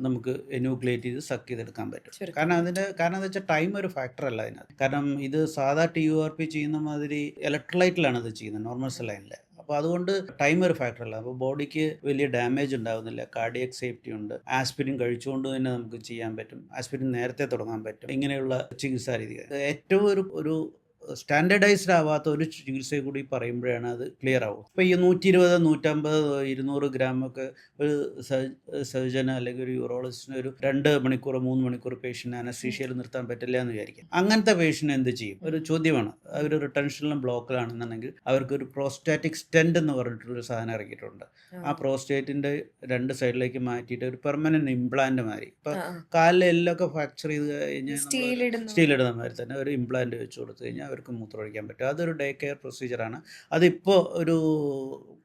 നമുക്ക് എന്യൂക്ലിയേറ്റ് ചെയ്ത് സക്ക് ചെയ്തെടുക്കാൻ പറ്റും. കാരണം എന്താ വെച്ചാൽ ടൈം ഒരു ഫാക്ടർ അല്ല അതിനകത്ത്. കാരണം ഇത് സാധാ TURP ചെയ്യുന്ന മാതിരി ഇലക്ട്രോലൈറ്റിലാണ് ഇത് ചെയ്യുന്നത്, നോർമൽ സെലൈനിൽ. അപ്പോൾ അതുകൊണ്ട് ടൈം ഒരു ഫാക്ടർ അല്ല. അപ്പോൾ ബോഡിക്ക് വലിയ ഡാമേജ് ഉണ്ടാകുന്നില്ല. കാർഡിയക് സേഫ്റ്റി ഉണ്ട്. ആസ്പിരിൻ കഴിച്ചുകൊണ്ട് തന്നെ നമുക്ക് ചെയ്യാൻ പറ്റും. ആസ്പിരിൻ നേരത്തെ തുടങ്ങാൻ പറ്റും. ഇങ്ങനെയുള്ള ചികിത്സാ രീതികൾ ഏറ്റവും ഒരു സ്റ്റാൻഡേർഡൈസ്ഡ് ആവാത്ത ഒരു ചികിത്സയെ കൂടി പറയുമ്പോഴാണ് അത് ക്ലിയർ ആവും. ഇപ്പോൾ ഈ 120, 150, 200 ഗ്രാമൊക്കെ ഒരു സർജന് അല്ലെങ്കിൽ ഒരു യൂറോളജിസ്റ്റിന് ഒരു 2 മണിക്കൂർ 3 മണിക്കൂർ പേഷ്യൻ്റ് അനസ്തീഷ്യയിൽ നിർത്താൻ പറ്റില്ല എന്ന് വിചാരിക്കും. അങ്ങനത്തെ പേഷ്യൻ്റ് എന്ത് ചെയ്യും? ഒരു ചോദ്യമാണ്. അവർ റിട്ടൻഷനിലും ബ്ലോക്കിലാണെന്നുണ്ടെങ്കിൽ അവർക്കൊരു പ്രോസ്റ്റാറ്റിക് സ്റ്റെൻറ്റ് എന്ന് പറഞ്ഞിട്ടുള്ളൊരു സാധനം ഇറക്കിയിട്ടുണ്ട്. ആ പ്രോസ്റ്റേറ്റിൻ്റെ 2 സൈഡിലേക്ക് മാറ്റിയിട്ട് ഒരു പെർമനൻറ്റ് ഇംപ്ലാന്റ് മാതിരി. ഇപ്പോൾ കാലിലെ എല്ലൊക്കെ ഫ്രാക്ചർ ചെയ്ത് കഴിഞ്ഞാൽ സ്റ്റീലിടുന്ന മാതിരി തന്നെ ഒരു ഇംപ്ലാന്റ് വെച്ച് കൊടുത്തു കഴിഞ്ഞാൽ അവർക്ക് മൂത്രമൊഴിക്കാൻ പറ്റും. അതൊരു ഡേ കെയർ പ്രൊസീജിയറാണ്. അതിപ്പോൾ ഒരു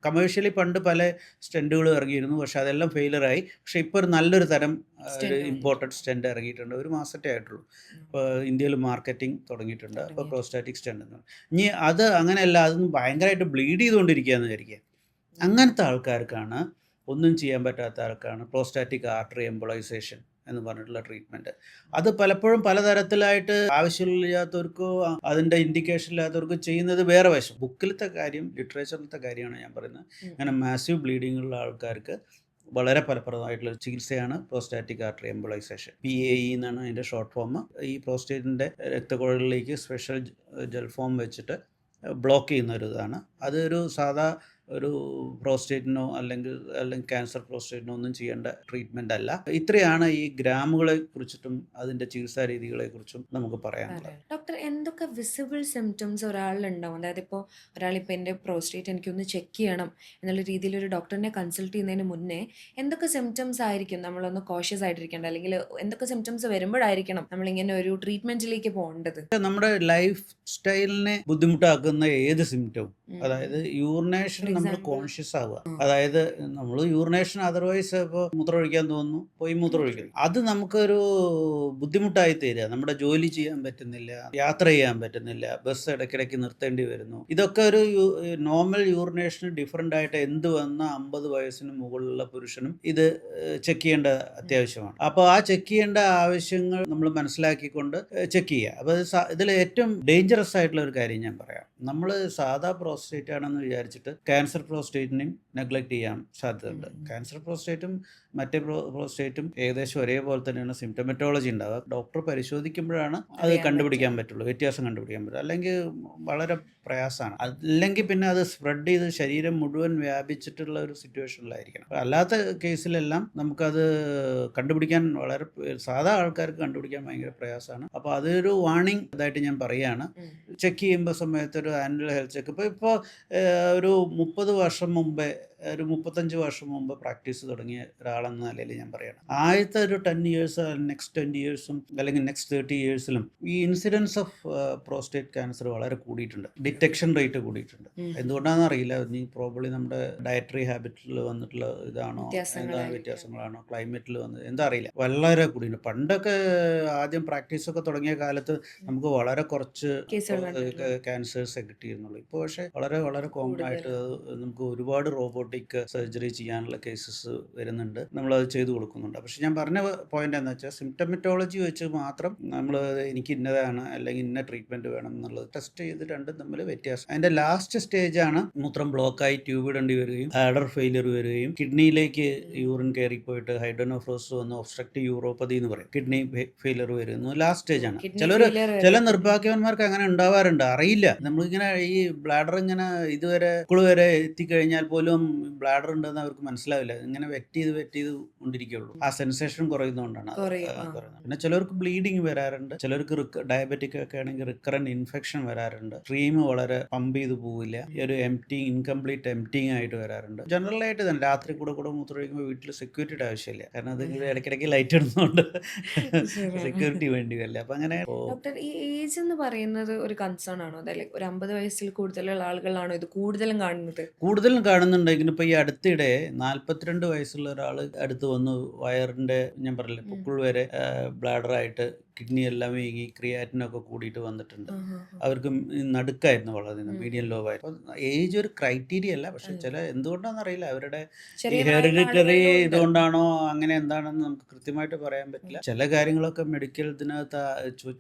കമേഴ്ഷ്യലി പണ്ട് പല സ്റ്റെൻറ്റുകളും ഇറങ്ങിയിരുന്നു, പക്ഷെ അതെല്ലാം ഫെയിലറായി. പക്ഷേ ഇപ്പോൾ ഒരു നല്ലൊരു തരം ഒരു Stent ഇമ്പോർട്ടഡ് സ്റ്റെൻറ്റ് ഇറങ്ങിയിട്ടുണ്ട്. ഒരു മാസത്തെ ആയിട്ടുള്ളൂ. ഇപ്പോൾ ഇന്ത്യയിൽ മാർക്കറ്റിംഗ് തുടങ്ങിയിട്ടുണ്ട്. അപ്പോൾ തുടങ്ങിയിട്ടുണ്ട്. പ്രോസ്റ്റാറ്റിക് സ്റ്റെൻറ്റ് എന്ന് പറയും. ഇനി അത് അങ്ങനെയല്ല, അതൊന്നും ഭയങ്കരമായിട്ട് ബ്ലീഡ് ചെയ്തുകൊണ്ടിരിക്കുകയെന്ന് വിചാരിക്കുക. അങ്ങനത്തെ ആൾക്കാർക്കാണ്, ഒന്നും ചെയ്യാൻ പറ്റാത്ത ആൾക്കാണ് പ്രോസ്റ്റാറ്റിക് ആർട്ടറി എംബോളൈസേഷൻ എന്ന് പറഞ്ഞിട്ടുള്ള ട്രീറ്റ്മെൻറ്റ്. അത് പലപ്പോഴും പലതരത്തിലായിട്ട് ആവശ്യമില്ലാത്തവർക്കോ അതിൻ്റെ ഇൻഡിക്കേഷൻ ഇല്ലാത്തവർക്കോ ചെയ്യുന്നത് വേറെ വശം. ബുക്കിലത്തെ കാര്യം, ലിറ്ററേച്ചറിലത്തെ കാര്യമാണ് ഞാൻ പറയുന്നത്. അങ്ങനെ മാസീവ് ബ്ലീഡിംഗ് ഉള്ള ആൾക്കാർക്ക് വളരെ ഫലപ്രദമായിട്ടുള്ള ചികിത്സയാണ് പ്രോസ്റ്റാറ്റിക് ആർട്ടറി എംബോളൈസേഷൻ. PAE എന്നാണ് അതിൻ്റെ ഷോർട്ട് ഫോം. ഈ പ്രോസ്റ്റേറ്റിൻ്റെ രക്തക്കുഴലിലേക്ക് സ്പെഷ്യൽ ജെൽ ഫോം വെച്ചിട്ട് ബ്ലോക്ക് ചെയ്യുന്ന ഒരു ഇതാണ്. അതൊരു സാധാ ഒരു പ്രോസ്റ്റേറ്റിനോ അല്ലെങ്കിൽ ക്യാൻസർ പ്രോസ്റ്റേറ്റിനോ ഒന്നും ചെയ്യേണ്ട ട്രീറ്റ്മെൻ്റ് അല്ല. ഇത്രയാണ് ഈ ഗ്രാമുകളെ കുറിച്ചിട്ടും അതിൻ്റെ ചികിത്സാ രീതികളെ കുറിച്ചും നമുക്ക് പറയാനുള്ളത്. ഡോക്ടർ, എന്തൊക്കെ വിസിബിൾ സിംറ്റംസ് ഒരാളിലുണ്ടാവും? അതായത് ഇപ്പോൾ ഒരാളിപ്പോൾ എൻ്റെ പ്രോസ്റ്റേറ്റ് എനിക്കൊന്ന് ചെക്ക് ചെയ്യണം എന്നുള്ള രീതിയിൽ ഒരു ഡോക്ടറിനെ കൺസൾട്ട് ചെയ്യുന്നതിന് മുന്നേ എന്തൊക്കെ സിംറ്റംസ് ആയിരിക്കും നമ്മളൊന്ന് കോഷ്യസ് ആയിട്ടിരിക്കേണ്ടത്, അല്ലെങ്കിൽ എന്തൊക്കെ സിംറ്റംസ് വരുമ്പോഴായിരിക്കണം നമ്മളിങ്ങനെ ഒരു ട്രീറ്റ്മെൻറ്റിലേക്ക് പോകേണ്ടത്? നമ്മുടെ ലൈഫ് സ്റ്റൈലിനെ ബുദ്ധിമുട്ടാക്കുന്ന ഏത് സിംറ്റവും, അതായത് യൂറിനേഷൻ നമ്മൾ കോൺഷ്യസ് ആവുക, അതായത് നമ്മൾ യൂറിനേഷൻ അതർവൈസ് ഇപ്പോൾ മൂത്രമൊഴിക്കാൻ തോന്നുന്നു, പോയി മൂത്രമൊഴിക്കുന്നു, അത് നമുക്കൊരു ബുദ്ധിമുട്ടായി തീരുക. നമ്മുടെ ജോലി ചെയ്യാൻ പറ്റുന്നില്ല, യാത്ര ചെയ്യാൻ പറ്റുന്നില്ല, ബസ് ഇടയ്ക്കിടയ്ക്ക് നിർത്തേണ്ടി വരുന്നു. ഇതൊക്കെ ഒരു നോർമൽ യൂറിനേഷന് ഡിഫറൻ്റ് ആയിട്ട് എന്ത് വന്ന 50 വയസ്സിന് മുകളിലുള്ള പുരുഷനും ഇത് ചെക്ക് ചെയ്യേണ്ട അത്യാവശ്യമാണ്. അപ്പോൾ ആ ചെക്ക് ചെയ്യേണ്ട ആവശ്യങ്ങൾ നമ്മൾ മനസ്സിലാക്കിക്കൊണ്ട് ചെക്ക് ചെയ്യുക. അപ്പോൾ ഇതിൽ ഏറ്റവും ഡേഞ്ചറസ് ആയിട്ടുള്ള ഒരു കാര്യം ഞാൻ പറയാം. നമ്മൾ സാധാ പ്രോസ്റ്റേറ്റ് ആണെന്ന് വിചാരിച്ചിട്ട് ക്യാൻസർ പ്രോസ്റ്റേറ്റിനെയും നെഗ്ലക്റ്റ് ചെയ്യാൻ സാധ്യതയുണ്ട്. ക്യാൻസർ പ്രോസ്റ്റേറ്റും മറ്റേ പ്രോസ്റ്റേറ്റും ഏകദേശം ഒരേപോലെ തന്നെയാണ് സിംറ്റമറ്റോളജി ഉണ്ടാവുക. ഡോക്ടർ പരിശോധിക്കുമ്പോഴാണ് അത് കണ്ടുപിടിക്കാൻ പറ്റുള്ളൂ, വ്യത്യാസം കണ്ടുപിടിക്കാൻ പറ്റും. അല്ലെങ്കിൽ വളരെ പ്രയാസമാണ്. അല്ലെങ്കിൽ പിന്നെ അത് സ്പ്രെഡ് ചെയ്ത് ശരീരം മുഴുവൻ വ്യാപിച്ചിട്ടുള്ള ഒരു സിറ്റുവേഷനിലായിരിക്കണം. അല്ലാത്ത കേസിലെല്ലാം നമുക്കത് കണ്ടുപിടിക്കാൻ വളരെ, സാധാ ആൾക്കാർക്ക് കണ്ടുപിടിക്കാൻ ഭയങ്കര പ്രയാസമാണ്. അപ്പോൾ അതൊരു വാർണിംഗ് ഇതായിട്ട് ഞാൻ പറയുകയാണ്. ചെക്ക് ചെയ്യുമ്പോൾ സമയത്ത് ഒരു ആനുവൽ ഹെൽത്ത് ചെക്കപ്പ്, ഇപ്പോൾ ഒരു 30 വർഷം മുമ്പേ, ഒരു 35 വർഷം മുമ്പ് പ്രാക്ടീസ് തുടങ്ങിയ ഒരാളെന്ന നിലയിൽ ഞാൻ പറയുകയാണ്, ആദ്യത്തെ ഒരു 10 ഇയേഴ്സ്, നെക്സ്റ്റ് 20 ഇയേഴ്സും അല്ലെങ്കിൽ നെക്സ്റ്റ് 30 ഇയേഴ്സിലും ഈ ഇൻസിഡൻസ് ഓഫ് പ്രോസ്റ്റേറ്റ് ക്യാൻസർ വളരെ കൂടിയിട്ടുണ്ട്. ഡിറ്റക്ഷൻ റേറ്റ് കൂടിയിട്ടുണ്ട്. എന്തുകൊണ്ടാണെന്ന് അറിയില്ല. ഇനി പ്രോബ്ലി നമ്മുടെ ഡയറ്ററി ഹാബിറ്റിൽ വന്നിട്ടുള്ള ഇതാണോ, എന്താ വ്യത്യാസങ്ങളാണോ, ക്ലൈമറ്റിൽ വന്നത് എന്താ അറിയില്ല, വളരെ കൂടിയിട്ടുണ്ട്. പണ്ടൊക്കെ ആദ്യം പ്രാക്ടീസൊക്കെ തുടങ്ങിയ കാലത്ത് നമുക്ക് വളരെ കുറച്ച് ക്യാൻസേഴ്സ് കിട്ടിയിരുന്നുള്ളൂ. ഇപ്പോൾ പക്ഷേ വളരെ വളരെ കോമൺ ആയിട്ട് നമുക്ക് ഒരുപാട് റോബോട്ടിക് സർജറി ചെയ്യാനുള്ള കേസസ് വരുന്നുണ്ട്. നമ്മളത് ചെയ്തു കൊടുക്കുന്നുണ്ട്. പക്ഷെ ഞാൻ പറഞ്ഞ പോയിന്റ് എന്താ വെച്ചാൽ, സിംറ്റമറ്റോളജി വെച്ച് മാത്രം നമ്മൾ എനിക്ക് ഇന്നതാണ് അല്ലെങ്കിൽ ഇന്ന ട്രീറ്റ്മെന്റ് വേണം എന്നുള്ളത് ടെസ്റ്റ് ചെയ്ത് രണ്ടും തമ്മിൽ വ്യത്യാസം. അതിന്റെ ലാസ്റ്റ് സ്റ്റേജാണ് മൂത്രം ബ്ലോക്കായി ട്യൂബ് ഇടേണ്ടി വരികയും ആഡർ ഫെയിലിയർ വരികയും കിഡ്നിയിലേക്ക് യൂറിൻ കയറിപ്പോയിട്ട് ഹൈഡ്രോനെഫ്രോസിസ് വന്ന് ഒബ്സ്ട്രക്റ്റീവ് യൂറോപ്പതി എന്ന് പറയും, കിഡ്നി ഫെയിലിയർ വരുന്നു. ലാസ്റ്റ് സ്റ്റേജാണ്. ചില നിർഭാഗ്യവന്മാർക്ക് അങ്ങനെ ഉണ്ടാവാറുണ്ട്, അറിയില്ല. നമ്മളിങ്ങനെ ഈ ബ്ലാഡർ ഇങ്ങനെ ഇതുവരെ വരെ എത്തിക്കഴിഞ്ഞാൽ പോലും ബ്ലാഡർ ഉണ്ടെന്ന് അവർക്ക് മനസ്സിലാവില്ല. ഇങ്ങനെ വെറ്റ് ചെയ്ത് കൊണ്ടിരിക്കുകയുള്ളൂ. ആ സെൻസേഷൻ കുറയുന്നതുകൊണ്ടാണ് പറയുന്നത്. പിന്നെ ചിലർക്ക് ബ്ലീഡിങ് വരാറുണ്ട്. ചിലർക്ക് ഡയബറ്റിക് ഒക്കെ ആണെങ്കിൽ റിക്കറന്റ് ഇൻഫെക്ഷൻ വരാറുണ്ട്. സ്ട്രീം വളരെ പമ്പ് ചെയ്ത് പോവില്ല. ഈ ഒരു ഇൻകംപ്ലീറ്റ് എംപ്റ്റിങ് ആയിട്ട് വരാറുണ്ട്. ജനറലായിട്ട് തന്നെ രാത്രി കൂടെ മൂത്രമൊഴിക്കുമ്പോൾ വീട്ടിൽ സെക്യൂരിറ്റിയുടെ ആവശ്യമില്ല. കാരണം അത് ഇടയ്ക്കിടയ്ക്ക് ലൈറ്റ് ഇടുന്നതുകൊണ്ട് സെക്യൂരിറ്റി വേണ്ടി വരില്ല. അപ്പൊ അങ്ങനെ. ഡോക്ടർ, ഈ ഏജ് എന്ന് പറയുന്നത് ഒരു കൺസേൺ ആണോ? അതായത് ഒരു 50 വയസ്സിൽ കൂടുതലുള്ള ആളുകളാണോ ഇത് കൂടുതലും കാണുന്നുണ്ടെങ്കിലും ഇപ്പോൾ ഈ അടുത്തിടെ 42 വയസ്സുള്ള ഒരാൾ അടുത്ത് വന്നു, വയറിന്റെ, ഞാൻ പറഞ്ഞില്ലേ, പുക്കിൾ വരെ ബ്ലാഡറായിട്ട് കിഡ്നി എല്ലാം വീങ്ങി ക്രിയാറ്റിനൊക്കെ കൂടിയിട്ട് വന്നിട്ടുണ്ട്. അവർക്ക് നടുക്കായിരുന്നു വളരെ, മീഡിയം ലോ ആയിരുന്നു. അപ്പോൾ ഏജ് ഒരു ക്രൈറ്റീരിയ അല്ല. പക്ഷെ ചില എന്തുകൊണ്ടാണെന്ന് അറിയില്ല, അവരുടെ ഹെറിഡിറ്ററി ഇതുകൊണ്ടാണോ അങ്ങനെ എന്താണെന്ന് നമുക്ക് കൃത്യമായിട്ട് പറയാൻ പറ്റില്ല. ചില കാര്യങ്ങളൊക്കെ മെഡിക്കൽ ഇതിനകത്ത്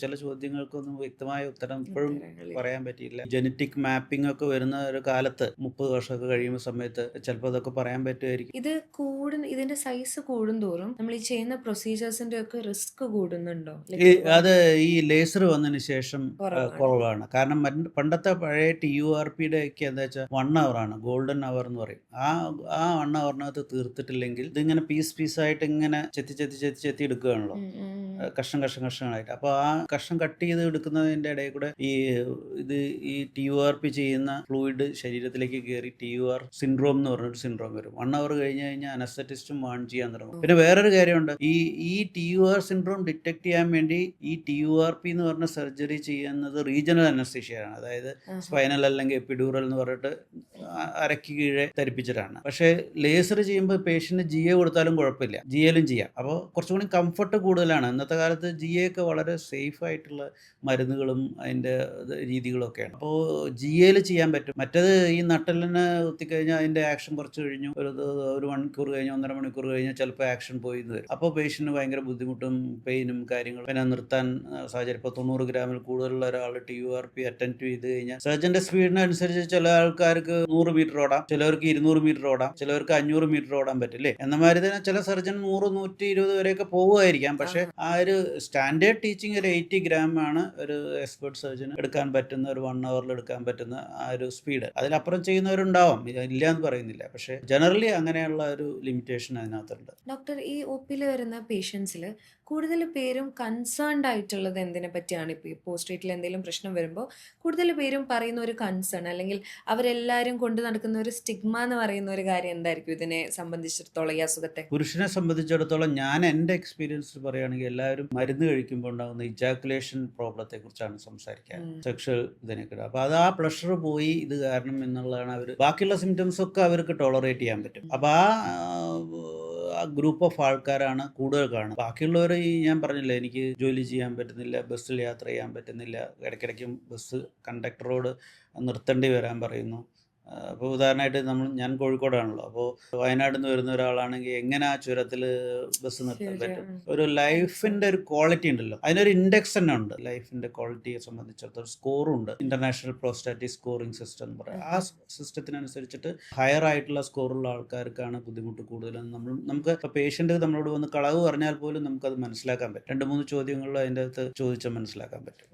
ചില ചോദ്യങ്ങൾക്കൊന്നും വ്യക്തമായ ഉത്തരം ഇപ്പോഴും പറയാൻ പറ്റിയില്ല. ജനറ്റിക് മാപ്പിംഗ് ഒക്കെ വരുന്ന ഒരു കാലത്ത് 30 വർഷമൊക്കെ കഴിയുമ്പോൾ സമയത്ത് ചിലപ്പോൾ അതൊക്കെ പറയാൻ പറ്റുമായിരിക്കും. ഇതിന്റെ സൈസ് കൂടുന്തോറും നമ്മൾ ഈ ചെയ്യുന്ന പ്രൊസീജിയേഴ്സിന്റെ ഒക്കെ റിസ്ക് കൂടുന്നുണ്ടോ? അത് ഈ ലേസർ വന്നതിന് ശേഷം കുറവാണ്. കാരണം പണ്ടത്തെ പഴയ TURPയുടെ ഒക്കെ എന്താ വെച്ചാൽ 1 hour ഗോൾഡൻ അവർ എന്ന് പറയും. ആ 1 hour തീർത്തിട്ടില്ലെങ്കിൽ ഇതിങ്ങനെ പീസായിട്ട് ഇങ്ങനെ ചെത്തി എടുക്കുകയാണല്ലോ. കഷ്ണങ്ങളായിട്ട്. അപ്പോൾ ആ കഷ്ണം കട്ട് ചെയ്ത് എടുക്കുന്നതിൻ്റെ ഇടയിൽ കൂടെ ഇത് ഈ TURP ചെയ്യുന്ന ഫ്ലൂയിഡ് ശരീരത്തിലേക്ക് കയറി TUR സിൻഡ്രോം എന്ന് പറഞ്ഞൊരു സിൻഡ്രോം വരും. 1 അവർ കഴിഞ്ഞ് കഴിഞ്ഞാൽ അനസ്തറ്റിസ്റ്റും വാൺ ചെയ്യാൻ തുടങ്ങും. പിന്നെ വേറൊരു കാര്യമുണ്ട്, ഈ TUR സിൻഡ്രോം ഡിറ്റക്ട് ചെയ്യാൻ വേണ്ടി ഈ TURP എന്ന് പറഞ്ഞ സർജറി ചെയ്യുന്നത് റീജിയണൽ അനസ്തീഷ്യയാണ്. അതായത് സ്പൈനൽ അല്ലെങ്കിൽ എപ്പിഡ്യൂറൽ എന്ന് പറഞ്ഞിട്ട് അരയ്ക്ക് കീഴെ ധരിപ്പിച്ചിട്ടാണ്. പക്ഷേ ലേസർ ചെയ്യുമ്പോൾ പേഷ്യന്റ് GA കൊടുത്താലും കുഴപ്പമില്ല, GAലും ചെയ്യാം. അപ്പോൾ കുറച്ചും കൂടി കംഫർട്ട് കൂടുതലാണ്. ഇന്നത്തെ കാലത്ത് GA ഒക്കെ വളരെ സേഫ് ആയിട്ടുള്ള മരുന്നുകളും അതിൻ്റെ രീതികളൊക്കെയാണ്. അപ്പോൾ GAയിൽ ചെയ്യാൻ പറ്റും. മറ്റേത് ഈ നട്ടെല്ലിന് കുത്തിക്കഴിഞ്ഞാൽ അതിൻ്റെ ആക്ഷൻ കുറച്ച് കഴിഞ്ഞു, ഒരു മണിക്കൂർ കഴിഞ്ഞ് 1.5 മണിക്കൂർ കഴിഞ്ഞാൽ ചിലപ്പോൾ ആക്ഷൻ പോയി വരും. അപ്പോൾ പേഷ്യന് ഭയങ്കര ബുദ്ധിമുട്ടും പെയിനും കാര്യങ്ങളും. പിന്നെ നിർത്താൻ സാഹചര്യം. ഇപ്പോൾ 90 ഗ്രാമിൽ കൂടുതലുള്ള ഒരാൾ TURP അറ്റൻഡ് ചെയ്ത് കഴിഞ്ഞാൽ സർജന്റെ സ്പീഡിനനുസരിച്ച് ചില ആൾക്കാർക്ക് 100 മീറ്റർ ഓടാം, ചിലവർക്ക് 200 മീറ്റർ ഓടാം, ചിലവർക്ക് 500 മീറ്റർ ഓടാൻ പറ്റില്ലേ. എന്ന മാതിരി തന്നെ ചില സർജൻ 100-120 വരെയൊക്കെ പോകുമായിരിക്കാം. പക്ഷേ ആ ഒരു സ്റ്റാൻഡേർഡ് ടീച്ചിങ് ഒരു 80 ഗ്രാം ആണ് ഒരു എക്സ്പെർട്ട് സർജന് എടുക്കാൻ പറ്റുന്ന, ഒരു 1 അവറിൽ എടുക്കാൻ പറ്റുന്ന ആ ഒരു സ്പീഡ്. അതിലപ്പുറം ചെയ്യുന്നവരുണ്ടാവും, ഇല്ല എന്ന് പറയുന്നില്ല. പക്ഷേ ജനറലി അങ്ങനെയുള്ള ഒരു ലിമിറ്റേഷൻ അതിനകത്തുണ്ട്. ഡോക്ടർ, ഈ OPയിൽ വരുന്ന പേഷ്യൻസിൽ കൂടുതൽ പേരും കൺസേൺഡ് ആയിട്ടുള്ളത് എന്തിനെ പറ്റിയാണ്? ഇപ്പോൾ ഈ പോസ്ട്രേറ്റിൽ എന്തെങ്കിലും പ്രശ്നം വരുമ്പോൾ കൂടുതൽ പേരും പറയുന്ന ഒരു കൺസേൺ, അല്ലെങ്കിൽ അവരെല്ലാവരും കൊണ്ട് നടക്കുന്ന ഒരു സ്റ്റിഗ്മ എന്ന് പറയുന്ന ഒരു കാര്യം എന്തായിരിക്കും ഇതിനെ സംബന്ധിച്ചിടത്തോളം, ഈ അസുഖത്തെ? പുരുഷനെ സംബന്ധിച്ചിടത്തോളം ഞാൻ എൻ്റെ എക്സ്പീരിയൻസിൽ പറയുകയാണെങ്കിൽ എല്ലാവരും മരുന്ന് കഴിക്കുമ്പോൾ ഉണ്ടാകുന്ന ഇജാക്കുലേഷൻ പ്രോബ്ലത്തെ കുറിച്ചാണ് സംസാരിക്കുക, സെക്ഷൽ ഇതിനെക്കുറിച്ച്. അപ്പോൾ അത് ആ പ്ലഷർ പോയി ഇത് കാരണം എന്നുള്ളതാണ്. അവർ ബാക്കിയുള്ള സിംറ്റംസ് ഒക്കെ അവർക്ക് ടോളറേറ്റ് ചെയ്യാൻ പറ്റും. അപ്പോൾ ആ ഗ്രൂപ്പ് ഓഫ് ആൾക്കാരാണ് കൂടുതൽ കാണുന്നത്. ബാക്കിയുള്ളവർ ഞാൻ പറഞ്ഞില്ല, എനിക്ക് ജോലി ചെയ്യാൻ പറ്റുന്നില്ല, ബസ്സിൽ യാത്ര ചെയ്യാൻ പറ്റുന്നില്ല, ഇടയ്ക്കിടയ്ക്കും ബസ് കണ്ടക്ടറോട് നിർത്തേണ്ടി വരാൻ പറയുന്നു. അപ്പോൾ ഉദാഹരണമായിട്ട് ഞാൻ കോഴിക്കോടാണല്ലോ. അപ്പോൾ വയനാട്ടിൽ നിന്ന് വരുന്ന ഒരാളാണെങ്കിൽ എങ്ങനെ ആ ചുരത്തിൽ ബസ് നിർത്താൻ പറ്റും? ഒരു ലൈഫിൻ്റെ ഒരു ക്വാളിറ്റി ഉണ്ടല്ലോ, അതിനൊരു ഇൻഡെക്സ് തന്നെ ഉണ്ട്. ലൈഫിൻ്റെ ക്വാളിറ്റിയെ സംബന്ധിച്ചിടത്തോളം സ്കോറുണ്ട്, ഇന്റർനാഷണൽ പ്രോസ്റ്റാറ്റിക് സ്കോറിംഗ് സിസ്റ്റം എന്ന് പറയും. ആ സിസ്റ്റത്തിനനുസരിച്ചിട്ട് ഹയർ ആയിട്ടുള്ള സ്കോറുള്ള ആൾക്കാർക്കാണ് ബുദ്ധിമുട്ട് കൂടുതലെന്ന് നമുക്ക് ഇപ്പോൾ പേഷ്യൻ്റ് നമ്മളോട് വന്ന് കളവ് പറഞ്ഞാൽ പോലും നമുക്കത് മനസ്സിലാക്കാൻ പറ്റും. 2-3 ചോദ്യങ്ങളിൽ അതിൻ്റെ അകത്ത് ചോദിച്ചാൽ മനസ്സിലാക്കാൻ പറ്റും.